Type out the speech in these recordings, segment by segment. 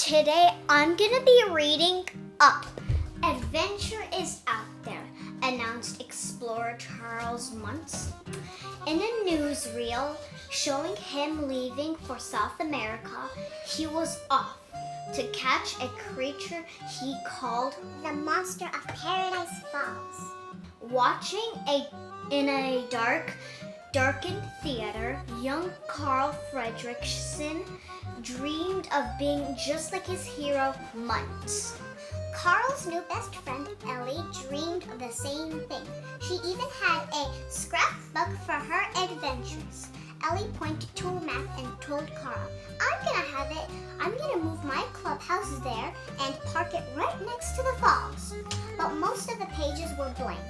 Today I'm gonna be reading Up. Adventure is out there, announced explorer Charles Muntz. In a newsreel showing him leaving for South America, he was off to catch a creature he called the monster of Paradise Falls. Watching in a darkened theater, young Carl Fredrickson dreamed of being just like his hero, Muntz. Carl's new best friend, Ellie, dreamed of the same thing. She even had a scrapbook for her adventures. Ellie pointed to a map and told Carl, I'm gonna move my clubhouse there and park it right next to the falls. But most of the pages were blank.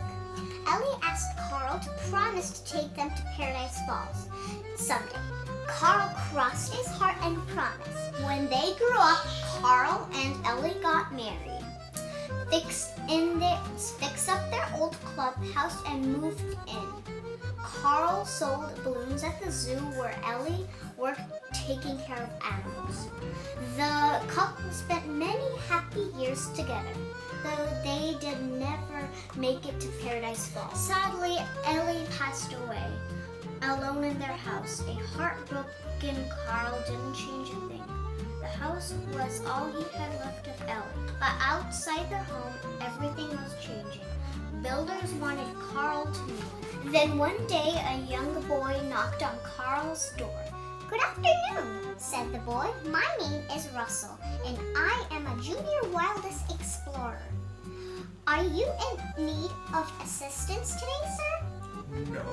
Ellie asked Carl to promise to take them to Paradise Falls someday. Carl crossed his heart and promised. When they grew up, Carl and Ellie got married, fixed up their old clubhouse and moved in. Carl sold balloons at the zoo where Ellie worked taking care of animals. The couple spent many happy years together, though they did never make it to Paradise Falls. Sadly, Ellie passed away, alone in their house. A heartbroken Carl didn't change a thing. The house was all he had left of Ellie, but outside their home, everything was changing. Builders wanted Carl to move. Then one day, a young boy knocked on Carl's door. "Good afternoon," said the boy. "My name is Russell, and I am a junior wildest explorer. Are you in need of assistance today, sir?" No.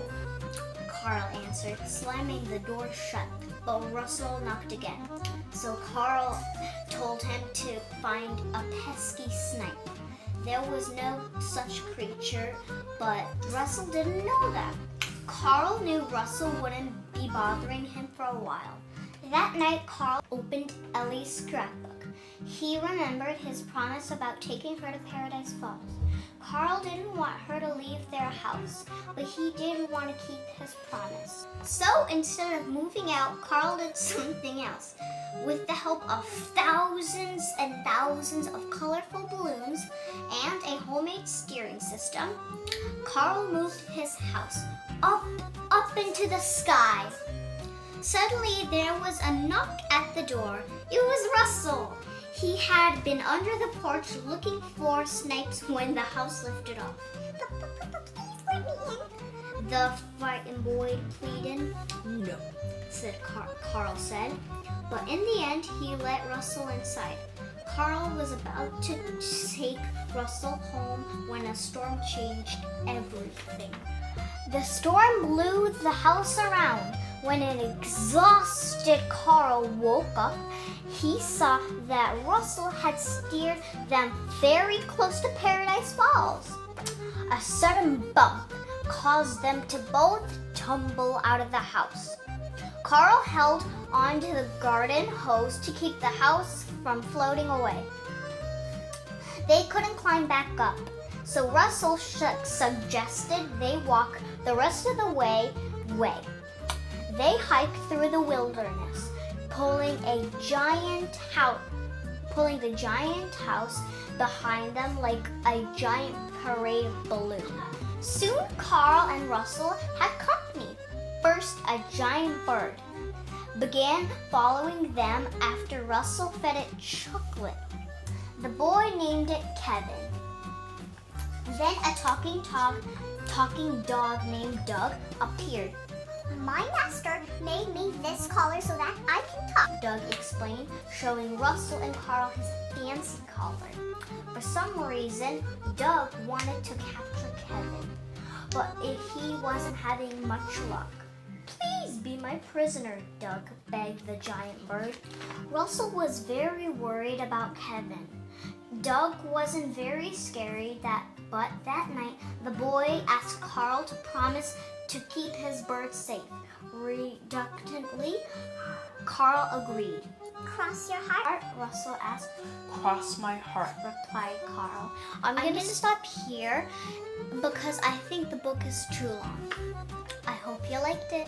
Carl answered, slamming the door shut, but Russell knocked again. So Carl told him to find a pesky snipe. There was no such creature, but Russell didn't know that. Carl knew Russell wouldn't be bothering him for a while. That night, Carl opened Ellie's scrapbook. He remembered his promise about taking her to Paradise Falls. Carl didn't want her to leave their house, but he did want to keep his promise. So instead of moving out, Carl did something else. With the help of thousands and thousands of colorful balloons and a homemade steering system, Carl moved his house up into the sky. Suddenly, there was a knock at the door. It was Russell. He had been under the porch looking for snipes when the house lifted off. "Please let me in." The frightened boy pleaded. No. Carl said. But in the end, he let Russell inside. Carl was about to take Russell home when a storm changed everything. The storm blew the house around. When an exhausted Carl woke up, he saw that Russell had steered them very close to Paradise Falls. A sudden bump caused them to both tumble out of the house. Carl held onto the garden hose to keep the house from floating away. They couldn't climb back up, so Russell suggested they walk the rest of the way. They hiked through the wilderness, pulling the giant house behind them like a giant parade balloon. Soon Carl and Russell had company. First, a giant bird began following them after Russell fed it chocolate. The boy named it Kevin. Then a talking dog named Doug appeared. "My master made me this collar so that I can talk," Doug explained, showing Russell and Carl his fancy collar. For some reason, Doug wanted to capture Kevin, but he wasn't having much luck. "Please be my prisoner," Doug begged the giant bird. Russell was very worried about Kevin. Doug wasn't very scary, but that night the boy asked Carl to promise to keep his bird safe. Reluctantly, Carl agreed. "Cross your heart?" Russell asked. Cross my heart. Replied Carl. I'm going to stop here because I think the book is too long. I hope you liked it.